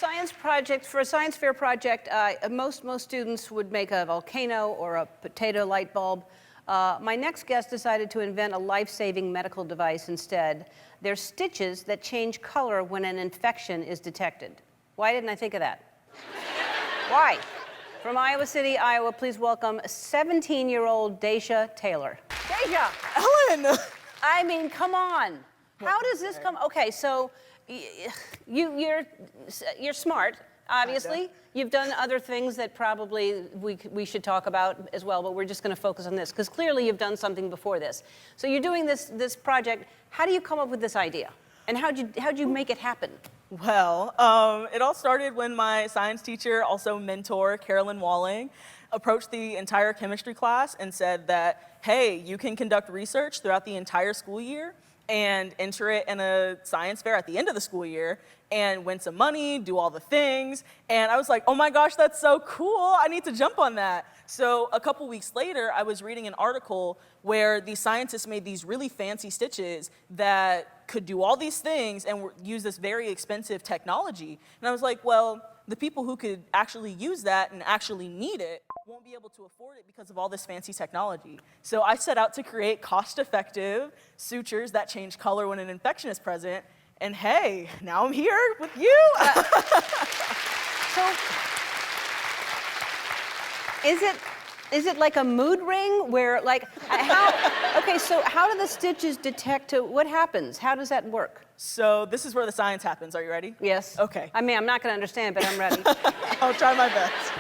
Science project, for a science fair project, most students would make a volcano or a potato light bulb. My next guest decided to invent a life-saving medical device instead. They're stitches that change color when an infection is detected. Why didn't I think of that? Why? From Iowa City, Iowa, please welcome 17-year-old Dasia Taylor. Dasia! Ellen! I mean, come on. How does this come? Okay, so you're smart, obviously. You've done other things that probably we should talk about as well, but we're just going to focus on this because clearly you've done something before this. So you're doing this project. How do you come up with this idea, and how'd you make it happen? Well, it all started when my science teacher, also mentor, Carolyn Walling, approached the entire chemistry class and said that, hey, you can conduct research throughout the entire school year and enter it in a science fair at the end of the school year and win some money, do all the things. And I was like, oh my gosh, that's so cool. I need to jump on that. So a couple weeks later, I was reading an article where the scientists made these really fancy stitches that could do all these things and use this very expensive technology. And I was like, well, the people who could actually use that and actually need it won't be able to afford it because of all this fancy technology. So I set out to create cost-effective sutures that change color when an infection is present. And hey, now I'm here with you. So, is it like a mood ring where, like, okay, so how do the stitches detect what happens? How does that work? So this is where the science happens. Are you ready? Yes. Okay. I mean, I'm not going to understand, but I'm ready. I'll try my best.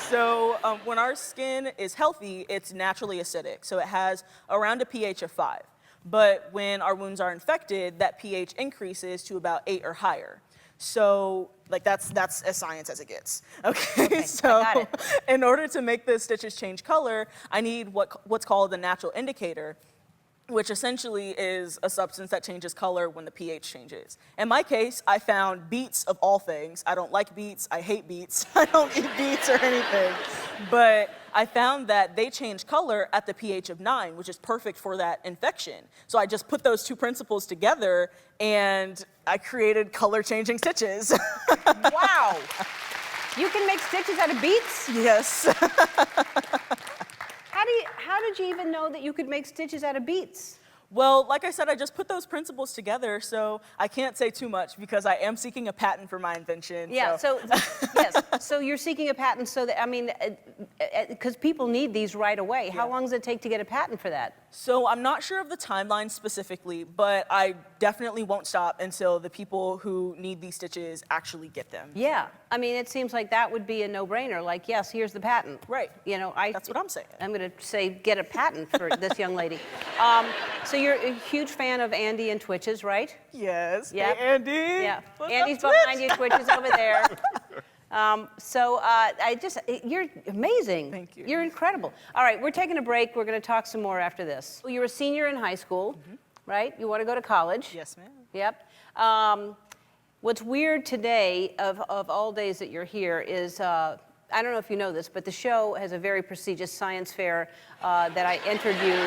So when our skin is healthy, it's naturally acidic. So it has around a pH of 5. But when our wounds are infected, that pH increases to about 8 or higher. So like that's as science as it gets. Okay, so I got it. In order to make the stitches change color, I need what's called the natural indicator, which essentially is a substance that changes color when the pH changes. In my case, I found beets of all things. I don't like beets, I hate beets, I don't eat beets or anything. But I found that they change color at the pH of 9, which is perfect for that infection. So I just put those two principles together and I created color-changing stitches. Wow! You can make stitches out of beets? Yes. How did you even know that you could make stitches out of beets? Well, like I said, I just put those principles together, so I can't say too much because I am seeking a patent for my invention. Yeah, so yes, so you're seeking a patent so that, I mean, because people need these right away. How long does it take to get a patent for that? So I'm not sure of the timeline specifically, but I definitely won't stop until the people who need these stitches actually get them. Yeah, I mean, it seems like that would be a no-brainer. Like, yes, here's the patent. Right. You know, That's what I'm saying. I'm going to say get a patent for this young lady. So you're a huge fan of Andy and Twitches, right? Yes. Yep. Hey, Andy. Yeah. What's Andy's up, behind you. Twitch is over there. You're amazing. Thank you. You're incredible. All right, we're taking a break. We're going to talk some more after this. Well, you're a senior in high school, right? You want to go to college. Yes, ma'am. Yep. What's weird today, of all days that you're here, is I don't know if you know this, but the show has a very prestigious science fair that I entered you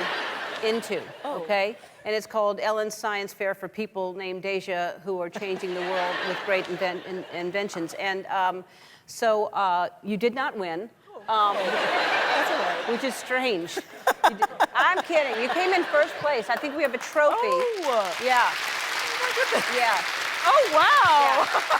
into, okay? And it's called Ellen's Science Fair for people named Dasia who are changing the world with great inventions. And so you did not win, That's all right. which is strange. I'm kidding. You came in first place. I think we have a trophy. Oh. Yeah. Oh, my goodness. Yeah. Oh, wow. Yeah.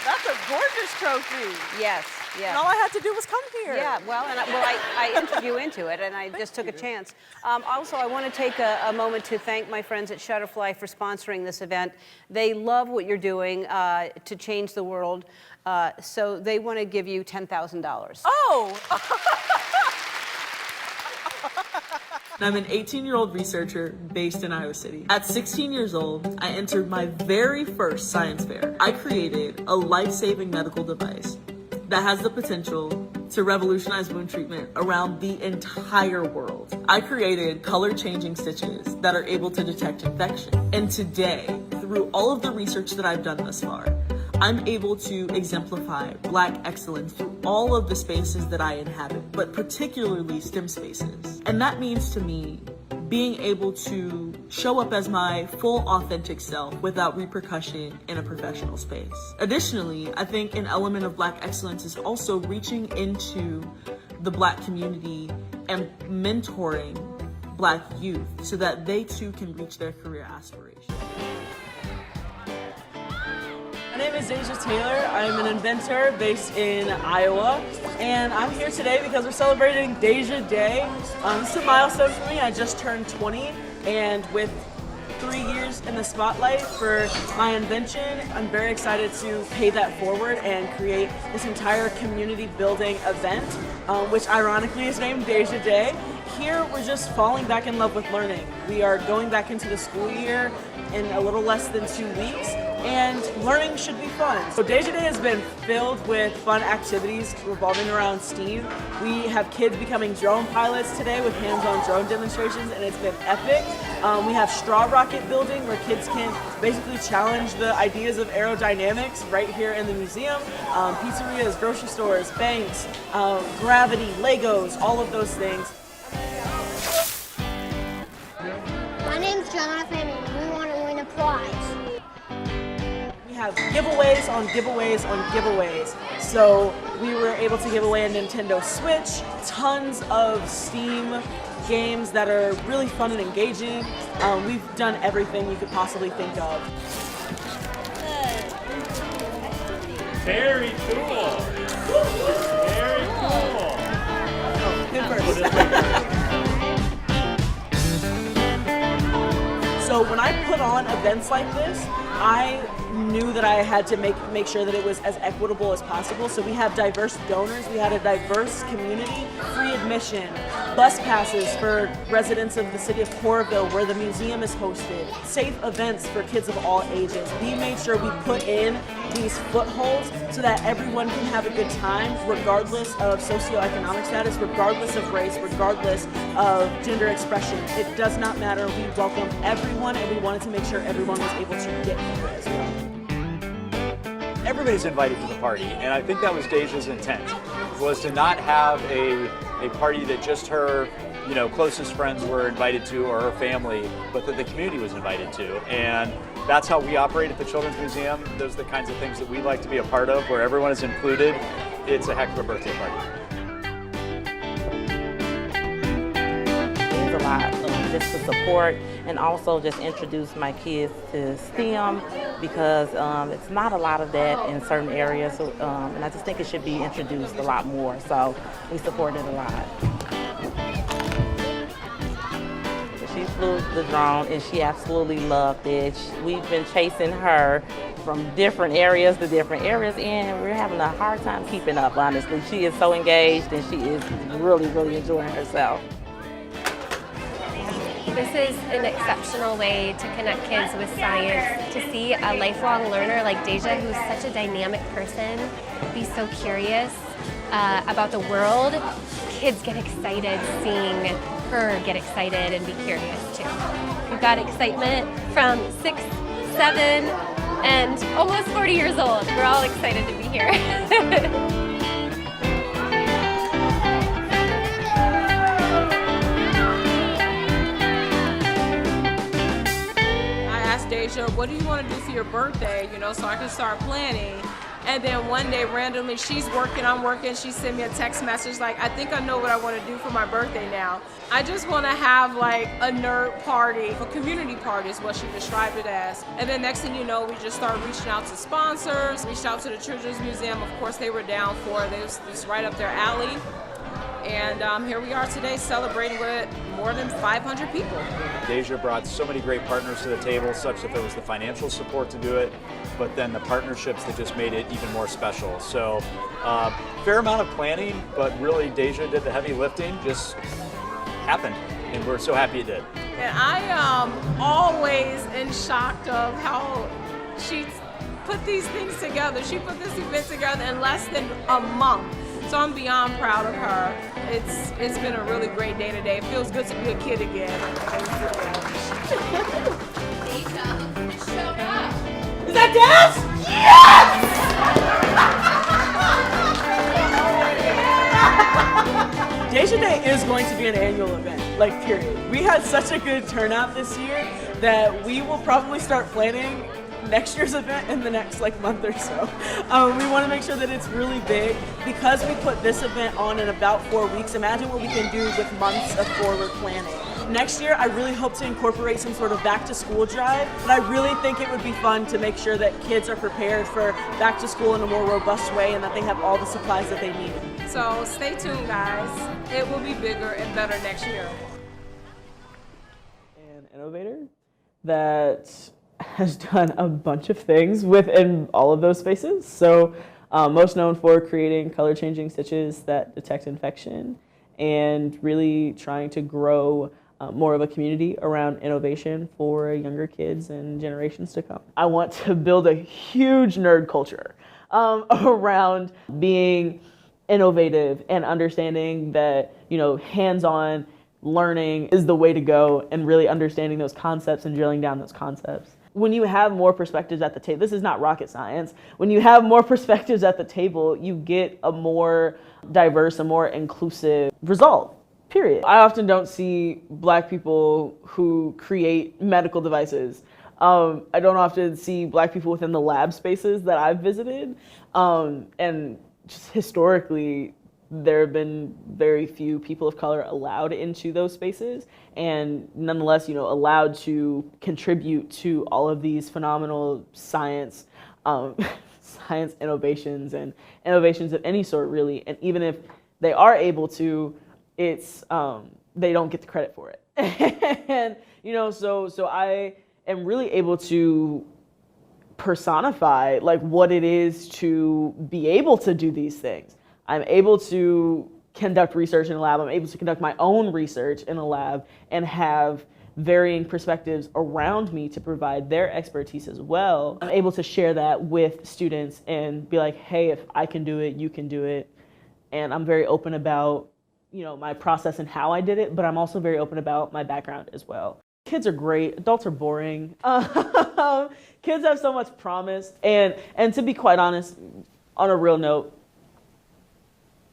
That's a gorgeous trophy. Yes. And Yeah. all I had to do was come here. Yeah, well, I entered you into it, and I just took a chance. Also, I want to take a moment to thank my friends at Shutterfly for sponsoring this event. They love what you're doing to change the world, so they want to give you $10,000. Oh! I'm an 18-year-old researcher based in Iowa City. At 16 years old, I entered my very first science fair. I created a life-saving medical device that has the potential to revolutionize wound treatment around the entire world. I created color-changing stitches that are able to detect infection. And today, through all of the research that I've done thus far, I'm able to exemplify Black excellence through all of the spaces that I inhabit, but particularly STEM spaces. And that means to me being able to show up as my full authentic self without repercussion in a professional space. Additionally, I think an element of Black excellence is also reaching into the Black community and mentoring Black youth so that they too can reach their career aspirations. My name is Dasia Taylor. I'm an inventor based in Iowa, and I'm here today because we're celebrating Dasia Day. It's a milestone for me. I just turned 20, and with 3 years in the spotlight for my invention, I'm very excited to pay that forward and create this entire community building event, which ironically is named Dasia Day. Here, we're just falling back in love with learning. We are going back into the school year in a little less than 2 weeks, and learning should be fun. So Dasia Day has been filled with fun activities revolving around STEAM. We have kids becoming drone pilots today with hands-on drone demonstrations, and it's been epic. We have straw rocket building where kids can basically challenge the ideas of aerodynamics right here in the museum. Pizzerias, grocery stores, banks, gravity, Legos, all of those things. My name's Jonathan and we want to win a prize. We have giveaways on giveaways on giveaways. So we were able to give away a Nintendo Switch, tons of Steam games that are really fun and engaging. We've done everything you could possibly think of. Very cool. Very cool. So when I put on events like this, I knew that I had to make sure that it was as equitable as possible. So we have diverse donors, we had a diverse community, free admission, bus passes for residents of the city of Coralville where the museum is hosted, safe events for kids of all ages. We made sure we put in these footholds so that everyone can have a good time regardless of socioeconomic status, regardless of race, regardless of gender expression. It does not matter. We welcome everyone and we wanted to make sure everyone was able to get here as well. Everybody's invited to the party, and I think that was Dasia's intent, was to not have a party that just her closest friends were invited to or her family, but that the community was invited to. And that's how we operate at the Children's Museum. Those are the kinds of things that we like to be a part of, where everyone is included. It's a heck of a birthday party. A lot just to support and also just introduce my kids to STEM because it's not a lot of that in certain areas, and I just think it should be introduced a lot more, so we support it a lot. She flew the drone and she absolutely loved it. We've been chasing her from different areas to different areas, and we're having a hard time keeping up, honestly. She is so engaged and she is really, really enjoying herself. This is an exceptional way to connect kids with science, to see a lifelong learner like Dasia, who's such a dynamic person, be so curious about the world. Kids get excited seeing her get excited and be curious too. We've got excitement from 6, 7, and almost 40 years old. We're all excited to be here. Dasia, what do you want to do for your birthday, so I can start planning. And then one day randomly she's working, I'm working, she sent me a text message like, I think I know what I want to do for my birthday now. I just want to have like a nerd party, a community party is what she described it as. And then next thing you know, we just started reaching out to sponsors, reached out to the Children's Museum. Of course they were down for it, it was just right up their alley. And here we are today celebrating with more than 500 people. Dasia brought so many great partners to the table, such that there was the financial support to do it, but then the partnerships that just made it even more special. So fair amount of planning, but really Dasia did the heavy lifting, just happened, and we're so happy it did. And I am always in shock of how she put these things together. She put this event together in less than a month. So I'm beyond proud of her. It's been a really great day today. It feels good to be a kid again. Is that Des? Yes! Dasia Day is going to be an annual event. like period. We had such a good turnout this year that we will probably start planning next year's event in the next month or so. We want to make sure that it's really big. Because we put this event on in about 4 weeks, imagine what we can do with months of forward planning. Next year, I really hope to incorporate some sort of back to school drive, but I really think it would be fun to make sure that kids are prepared for back to school in a more robust way and that they have all the supplies that they need. So stay tuned, guys. It will be bigger and better next year. An innovator that has done a bunch of things within all of those spaces. So most known for creating color-changing stitches that detect infection and really trying to grow more of a community around innovation for younger kids and generations to come. I want to build a huge nerd culture around being innovative and understanding that, hands-on learning is the way to go, and really understanding those concepts and drilling down those concepts. When you have more perspectives at the table, this is not rocket science. When you have more perspectives at the table, you get a more diverse, a more inclusive result, period. I often don't see Black people who create medical devices. I don't often see Black people within the lab spaces that I've visited. And just historically, there have been very few people of color allowed into those spaces, and nonetheless, allowed to contribute to all of these phenomenal science innovations and innovations of any sort, really. And even if they are able to, it's they don't get the credit for it. And so I am really able to personify what it is to be able to do these things. I'm able to conduct research in a lab. I'm able to conduct my own research in a lab and have varying perspectives around me to provide their expertise as well. I'm able to share that with students and be like, hey, if I can do it, you can do it. And I'm very open about, my process and how I did it, but I'm also very open about my background as well. Kids are great. Adults are boring. Kids have so much promise. And to be quite honest, on a real note,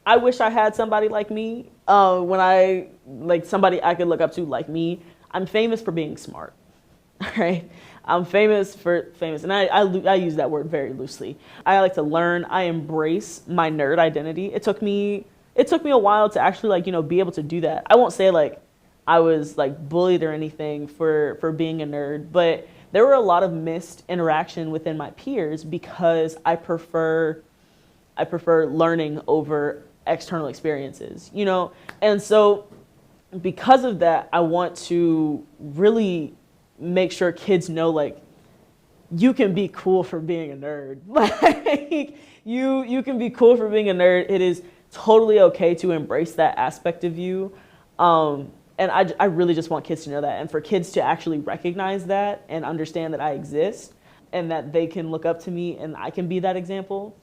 I wish I had somebody like me, somebody I could look up to like me. I'm famous for being smart, right? I'm famous, and I use that word very loosely. I like to learn. I embrace my nerd identity. It took me a while to actually be able to do that. I won't say I was bullied or anything for being a nerd, but there were a lot of missed interaction within my peers because I prefer learning over external experiences, And so because of that, I want to really make sure kids know, you can be cool for being a nerd. You can be cool for being a nerd. It is totally okay to embrace that aspect of you. And I really just want kids to know that, and for kids to actually recognize that and understand that I exist and that they can look up to me and I can be that example.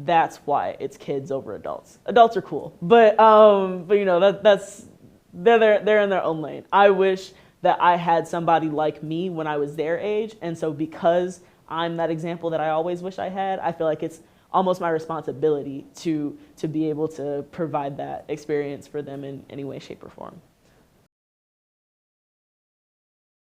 That's why it's kids over adults. Adults are cool, but they're in their own lane. I wish that I had somebody like me when I was their age, and so because I'm that example that I always wish I had, I feel like it's almost my responsibility to be able to provide that experience for them in any way, shape, or form.